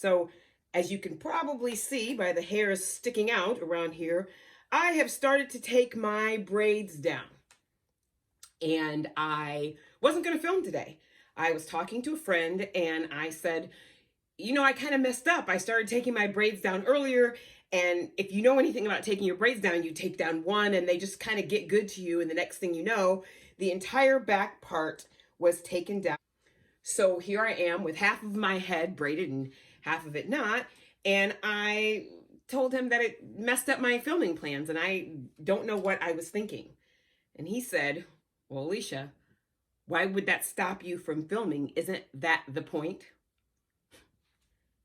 So as you can probably see by the hairs sticking out around here, I have started to take my braids down. And I wasn't going to film today. I was talking to a friend and I said, you know, I kind of messed up. I started taking my braids down earlier. And if you know anything about taking your braids down, you take down one and they just kind of get good to you. And the next thing you know, the entire back part was taken down. So here I am with half of my head braided and half of it not. And I told him that it messed up my filming plans and I don't know what I was thinking. And he said, well, Alicia, why would that stop you from filming? Isn't that the point?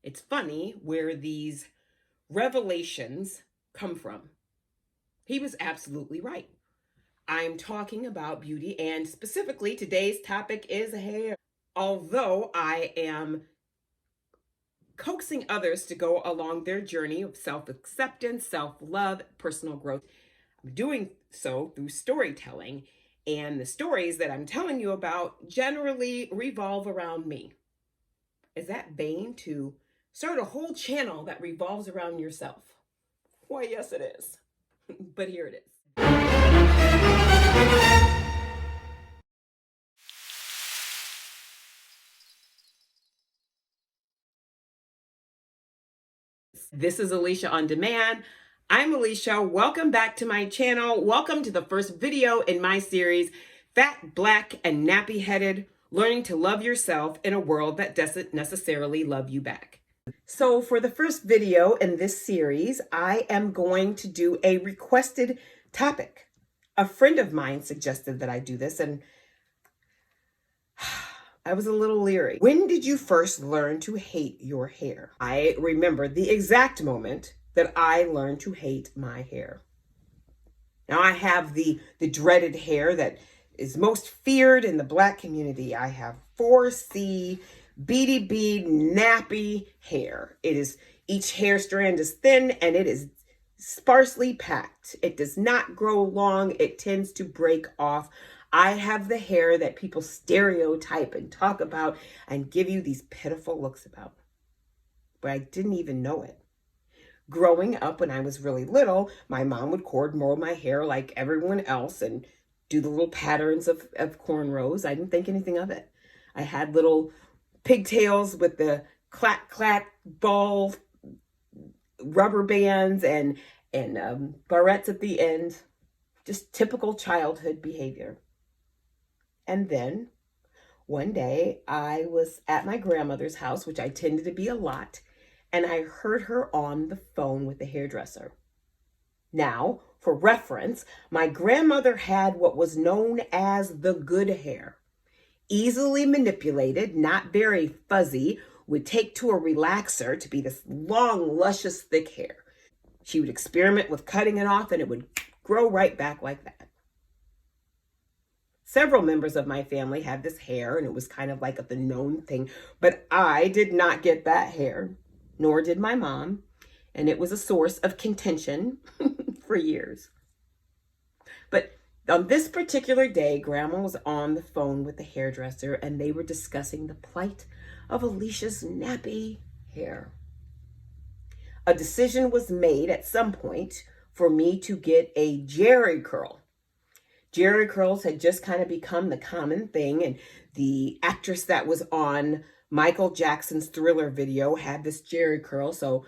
It's funny where these revelations come from. He was absolutely right. I'm talking about beauty, and specifically today's topic is hair. Although I am coaxing others to go along their journey of self-acceptance, self-love, personal growth, I'm doing so through storytelling. And the stories that I'm telling you about generally revolve around me. Is that vain to start a whole channel that revolves around yourself? Why, yes, it is. But here it is. This is Alicia on Demand. I'm Alicia. Welcome back to my channel. Welcome to the first video in my series, Fat, Black, and Nappy-Headed, Learning to Love Yourself in a World That Doesn't Necessarily Love You Back. So for the first video in this series, I am going to do a requested topic. A friend of mine suggested that I do this, and I was a little leery. When did you first learn to hate your hair? I remember the exact moment that I learned to hate my hair. Now I have the dreaded hair that is most feared in the Black community. I have 4C beady bead nappy hair. It is, each hair strand is thin and it is sparsely packed. It does not grow long. It tends to break off. I have the hair that people stereotype and talk about and give you these pitiful looks about. But I didn't even know it. Growing up when I was really little, my mom would cord mold my hair like everyone else and do the little patterns of cornrows. I didn't think anything of it. I had little pigtails with the clack clack ball rubber bands and barrettes at the end. Just typical childhood behavior. And then one day I was at my grandmother's house, which I tended to be a lot, and I heard her on the phone with the hairdresser. Now, for reference, my grandmother had what was known as the good hair. Easily manipulated, not very fuzzy, would take to a relaxer to be this long, luscious, thick hair. She would experiment with cutting it off and it would grow right back like that. Several members of my family had this hair and it was kind of like the known thing, but I did not get that hair, nor did my mom, and it was a source of contention for years. But on this particular day, Grandma was on the phone with the hairdresser and they were discussing the plight of Alicia's nappy hair. A decision was made at some point for me to get a jerry curl. Jerry curls had just kind of become the common thing, and the actress that was on Michael Jackson's Thriller video had this jerry curl, so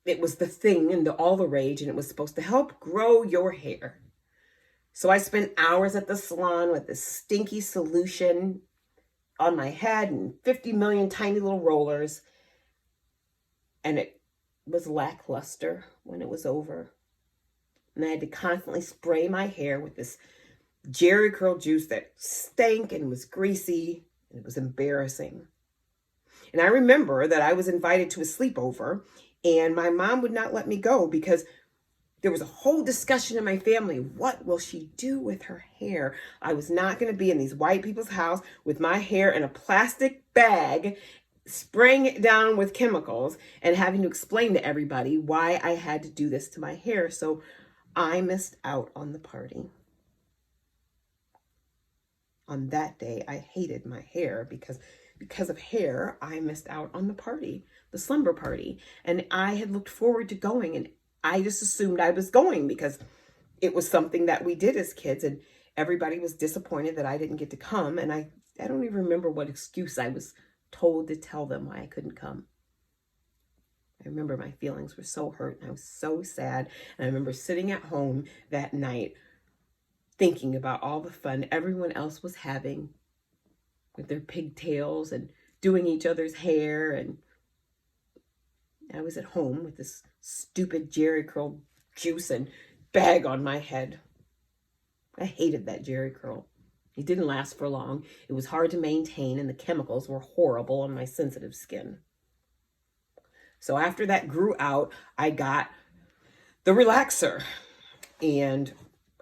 it was the thing and all the rage, and it was supposed to help grow your hair. So I spent hours at the salon with this stinky solution on my head and 50 million tiny little rollers, and it was lackluster when it was over. And I had to constantly spray my hair with this jerry curl juice that stank and was greasy, and it was embarrassing. And I remember that I was invited to a sleepover, and my mom would not let me go because there was a whole discussion in my family. What will she do with her hair? I was not going to be in these white people's house with my hair in a plastic bag, spraying it down with chemicals and having to explain to everybody why I had to do this to my hair. So I missed out on the party. On that day, I hated my hair because because of hair, I missed out on the party, the slumber party. And I had looked forward to going, and I just assumed I was going because it was something that we did as kids, and everybody was disappointed that I didn't get to come. And I don't even remember what excuse I was told to tell them why I couldn't come. I remember my feelings were so hurt and I was so sad. And I remember sitting at home that night thinking about all the fun everyone else was having with their pigtails and doing each other's hair. And I was at home with this stupid Jerry curl juice and bag on my head. I hated that Jerry curl. It didn't last for long. It was hard to maintain and the chemicals were horrible on my sensitive skin. So after that grew out, I got the relaxer, and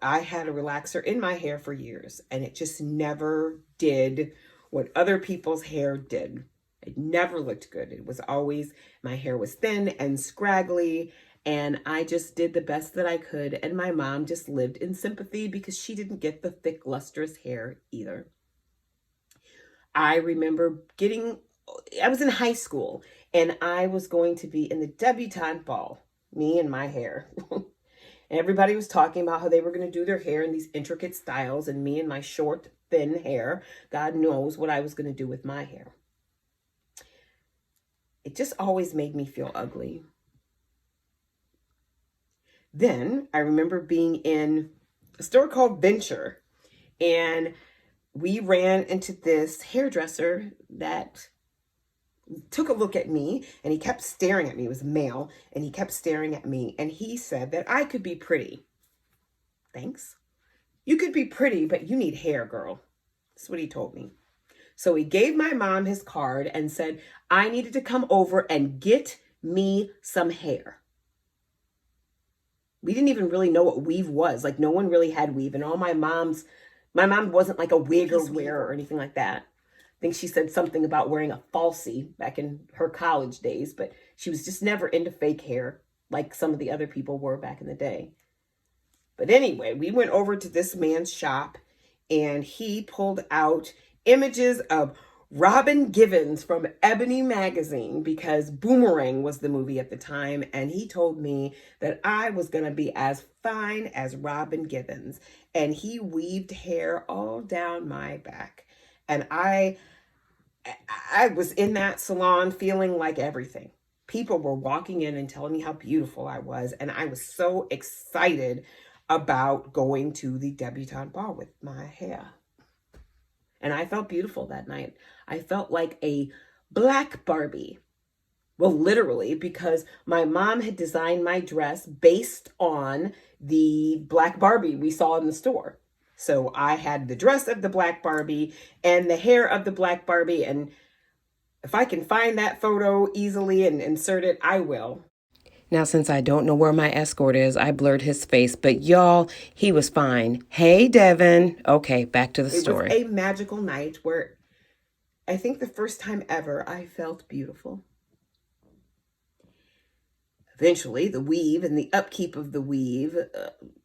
I had a relaxer in my hair for years, and it just never did what other people's hair did. It never looked good. It was always, my hair was thin and scraggly, and I just did the best that I could. And my mom just lived in sympathy because she didn't get the thick, lustrous hair either. I remember I was in high school, and I was going to be in the debutante ball, me and my hair. Everybody was talking about how they were going to do their hair in these intricate styles, and me and my short, thin hair, God knows what I was going to do with my hair. It just always made me feel ugly. Then I remember being in a store called Venture, and we ran into this hairdresser that took a look at me, and he kept staring at me. It was a male, and he kept staring at me, and he said that I could be pretty. Thanks. You could be pretty, but you need hair, girl. That's what he told me. So he gave my mom his card and said I needed to come over and get me some hair. We didn't even really know what weave was. Like, no one really had weave, and my mom wasn't like a wig or wearer or anything like that. I think she said something about wearing a falsie back in her college days, but she was just never into fake hair like some of the other people were back in the day. But anyway, we went over to this man's shop, and he pulled out images of Robin Givens from Ebony magazine, because Boomerang was the movie at the time, and he told me that I was going to be as fine as Robin Givens. And he weaved hair all down my back. And I was in that salon feeling like everything. People were walking in and telling me how beautiful I was, and I was so excited about going to the debutante ball with my hair. And I felt beautiful that night. I felt like a black Barbie. Well, literally, because my mom had designed my dress based on the black Barbie we saw in the store. So I had the dress of the black Barbie and the hair of the black Barbie. And if I can find that photo easily and insert it, I will. Now, since I don't know where my escort is, I blurred his face. But y'all, he was fine. Hey, Devin. Okay, back to the story. It was a magical night where I think the first time ever I felt beautiful. Eventually, the weave and the upkeep of the weave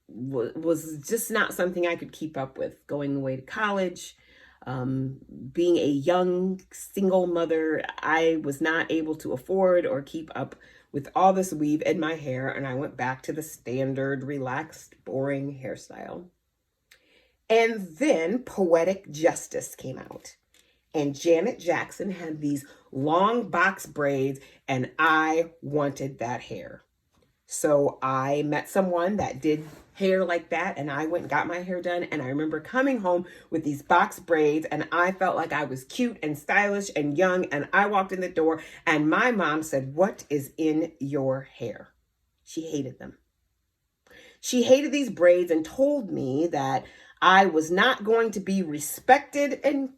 was just not something I could keep up with. Going away to college, being a young single mother, I was not able to afford or keep up with all this weave in my hair, and I went back to the standard, relaxed, boring hairstyle. And then Poetic Justice came out, and Janet Jackson had these long box braids, and I wanted that hair. So I met someone that did hair like that, and I went and got my hair done. And I remember coming home with these box braids, and I felt like I was cute and stylish and young. And I walked in the door, and my mom said, "What is in your hair?" She hated them. She hated these braids and told me that I was not going to be respected in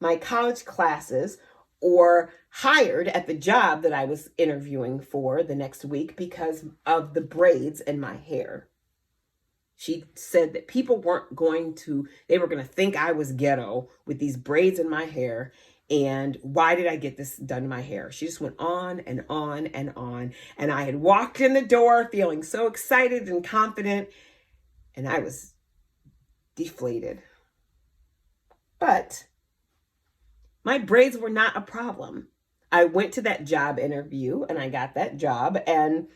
my college classes or hired at the job that I was interviewing for the next week because of the braids in my hair. She said that people they were going to think I was ghetto with these braids in my hair. And why did I get this done in my hair? She just went on and on and on. And I had walked in the door feeling so excited and confident, and I was deflated. But My braids were not a problem. I went to that job interview and I got that job, and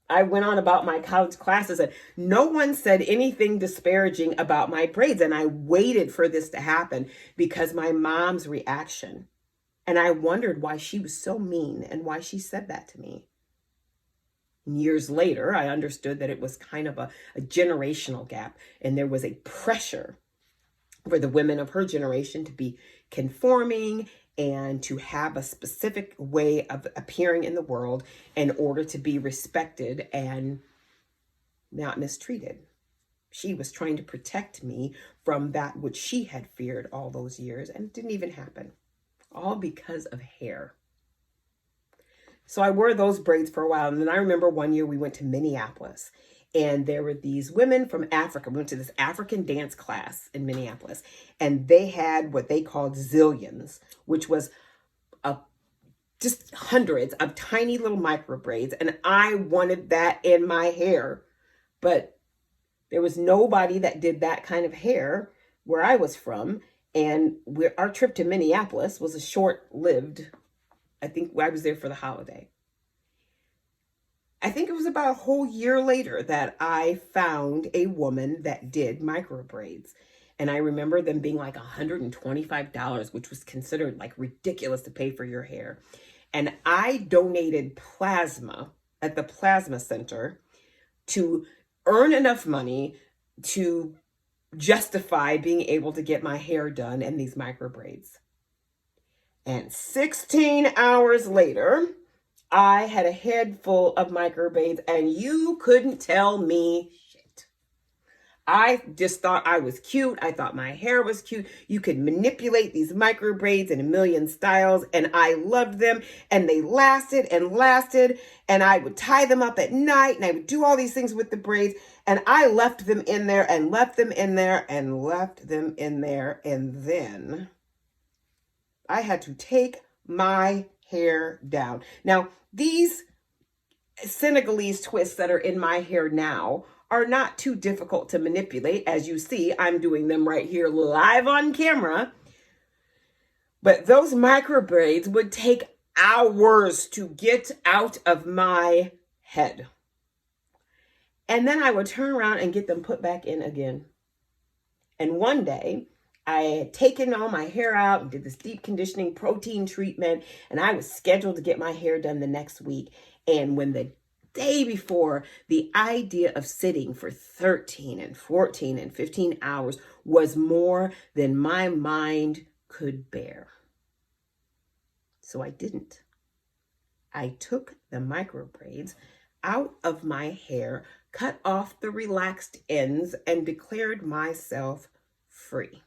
I went on about my college classes, and no one said anything disparaging about my braids. And I waited for this to happen because my mom's reaction. And I wondered why she was so mean and why she said that to me. Years later, I understood that it was kind of a generational gap, and there was a pressure for the women of her generation to be conforming and to have a specific way of appearing in the world in order to be respected and not mistreated. She was trying to protect me from that which she had feared all those years, and it didn't even happen. All because of hair. So I wore those braids for a while. And then I remember one year we went to Minneapolis, and there were these women from Africa. We went to this African dance class in Minneapolis, and they had what they called zillions, which was just hundreds of tiny little micro braids. And I wanted that in my hair, but there was nobody that did that kind of hair where I was from. And our trip to Minneapolis was a short-lived. I think I was there for the holiday. I think it was about a whole year later that I found a woman that did micro braids. And I remember them being like $125, which was considered like ridiculous to pay for your hair. And I donated plasma at the plasma center to earn enough money to justify being able to get my hair done in these micro braids. And 16 hours later, I had a head full of micro braids, and you couldn't tell me shit. I just thought I was cute. I thought my hair was cute. You could manipulate these micro braids in a million styles, and I loved them, and they lasted and lasted, and I would tie them up at night, and I would do all these things with the braids, and I left them in there and left them in there and left them in there, and then I had to take my hair down. Now, these Senegalese twists that are in my hair now are not too difficult to manipulate. As you see, I'm doing them right here live on camera. But those micro braids would take hours to get out of my head. And then I would turn around and get them put back in again. And one day, I had taken all my hair out and did this deep conditioning protein treatment, and I was scheduled to get my hair done the next week. And when the day before, the idea of sitting for 13 and 14 and 15 hours was more than my mind could bear. So I didn't. I took the micro braids out of my hair, cut off the relaxed ends, and declared myself free.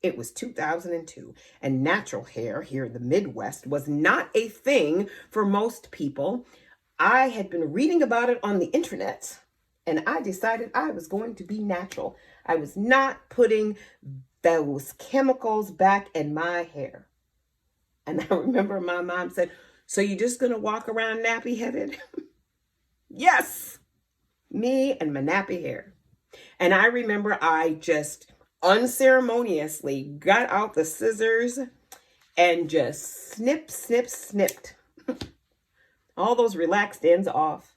It was 2002, and natural hair here in the Midwest was not a thing for most people. I had been reading about it on the internet, and I decided I was going to be natural. I was not putting those chemicals back in my hair. And I remember my mom said, "So you're just going to walk around nappy-headed?" Yes, me and my nappy hair. And I remember I just unceremoniously got out the scissors and just snipped all those relaxed ends off.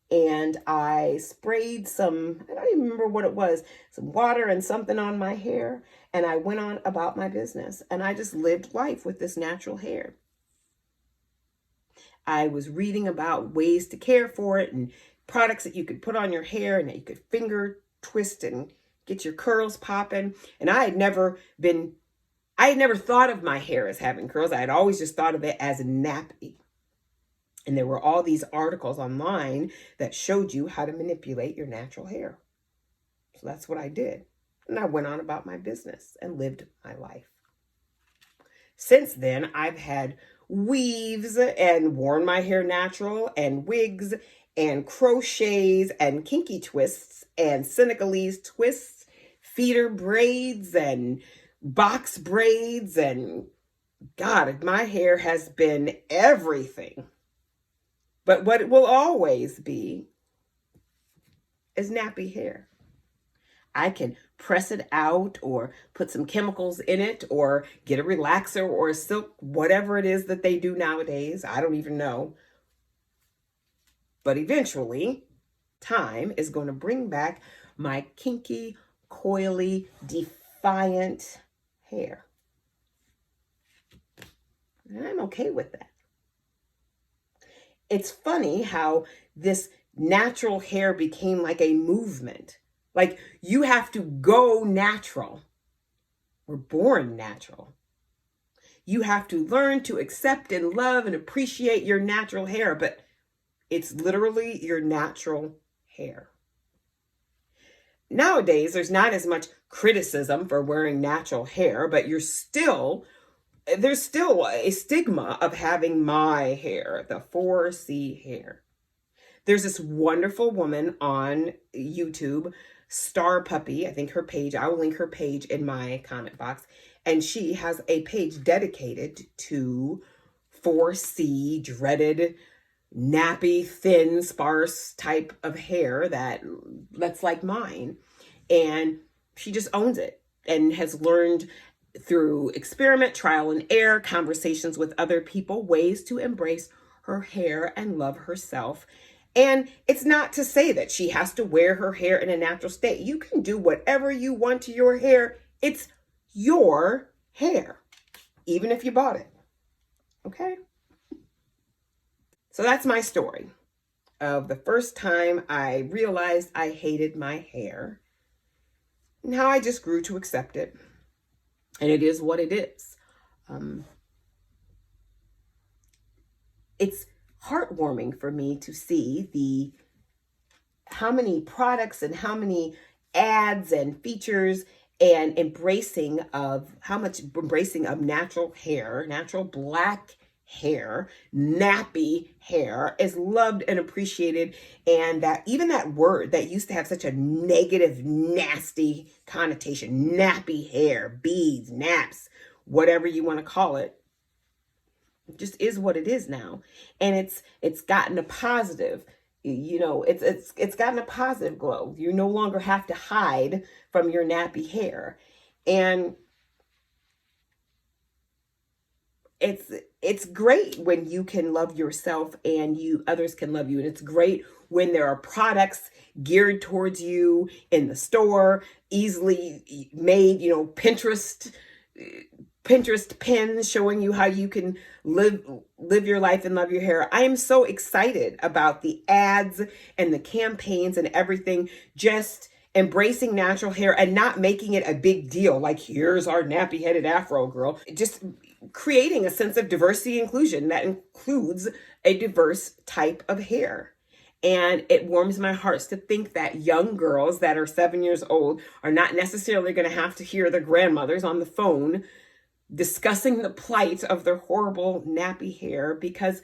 And I sprayed some, I don't even remember what it was, some water and something on my hair. And I went on about my business. And I just lived life with this natural hair. I was reading about ways to care for it and products that you could put on your hair and that you could finger twist and get your curls popping. And I had never thought of my hair as having curls. I had always just thought of it as a nappy. And there were all these articles online that showed you how to manipulate your natural hair. So that's what I did. And I went on about my business and lived my life. Since then, I've had weaves and worn my hair natural, and wigs and crochets and kinky twists and Senegalese twists, feeder braids and box braids, and God, my hair has been everything. But what it will always be is nappy hair. I can press it out or put some chemicals in it or get a relaxer or a silk, whatever it is that they do nowadays. I don't even know. But eventually, time is going to bring back my kinky, coily, defiant hair. And I'm okay with that. It's funny how this natural hair became like a movement. Like you have to go natural. We're born natural. You have to learn to accept and love and appreciate your natural hair, but it's literally your natural hair. Nowadays, there's not as much criticism for wearing natural hair, but there's still a stigma of having my hair, the 4C hair. There's this wonderful woman on YouTube, Star Puppy, I think her page, I will link her page in my comment box, and she has a page dedicated to 4C, dreaded, nappy, thin, sparse type of hair that's like mine. And she just owns it and has learned through experiment, trial and error, conversations with other people, ways to embrace her hair and love herself. And it's not to say that she has to wear her hair in a natural state. You can do whatever you want to your hair. It's your hair, even if you bought it. Okay? So that's my story of the first time I realized I hated my hair and how I just grew to accept it. And it is what it is. It's heartwarming for me to see how many products and how many ads and features and embracing of natural hair, natural black hair, nappy hair is loved and appreciated. And that even that word that used to have such a negative, nasty connotation, nappy hair, beads, naps, whatever you want to call it, just is what it is now. And it's gotten a positive, it's gotten a positive glow. You no longer have to hide from your nappy hair. And it's great when you can love yourself and others can love you. And it's great when there are products geared towards you in the store, easily made, Pinterest pins showing you how you can live your life and love your hair. I am so excited about the ads and the campaigns and everything, just embracing natural hair and not making it a big deal. Like, here's our nappy-headed afro girl. Just creating a sense of diversity and inclusion that includes a diverse type of hair. And it warms my heart to think that young girls that are 7 years old are not necessarily going to have to hear their grandmothers on the phone discussing the plight of their horrible nappy hair, because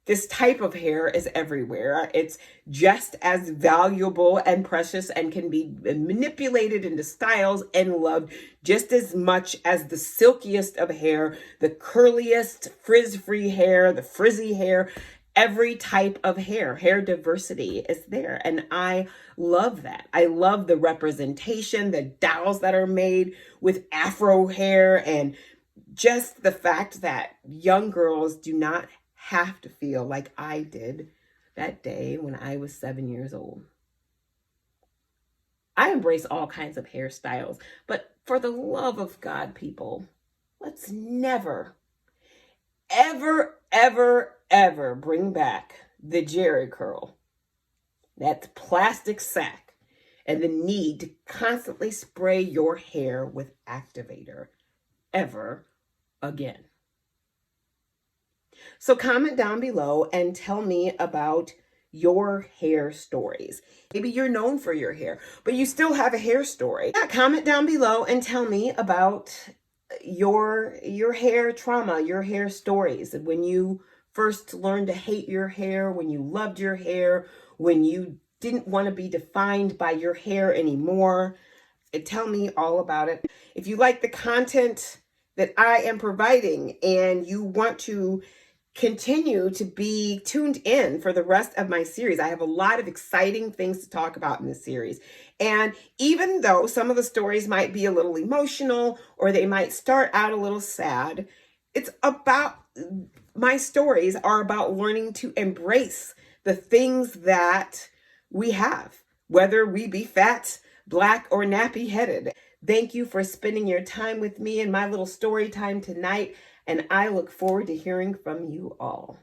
this type of hair is everywhere. It's just as valuable and precious and can be manipulated into styles and loved just as much as the silkiest of hair, the curliest frizz-free hair, the frizzy hair. Every type of hair diversity is there. And I love that. I love the representation, the dolls that are made with afro hair, and just the fact that young girls do not have to feel like I did that day when I was 7 years old. I embrace all kinds of hairstyles, but for the love of God, people, let's never, ever, ever, ever bring back the Jerry curl, that plastic sack, and the need to constantly spray your hair with activator ever again. So comment down below and tell me about your hair stories. Maybe you're known for your hair, but you still have a hair story. Yeah, comment down below and tell me about your hair trauma, your hair stories. When you first learned to hate your hair, when you loved your hair, when you didn't want to be defined by your hair anymore. Tell me all about it. If you like the content that I am providing and you want to continue to be tuned in for the rest of my series. I have a lot of exciting things to talk about in this series. And even though some of the stories might be a little emotional or they might start out a little sad, my stories are about learning to embrace the things that we have, whether we be fat, black, or nappy-headed. Thank you for spending your time with me in my little story time tonight, and I look forward to hearing from you all.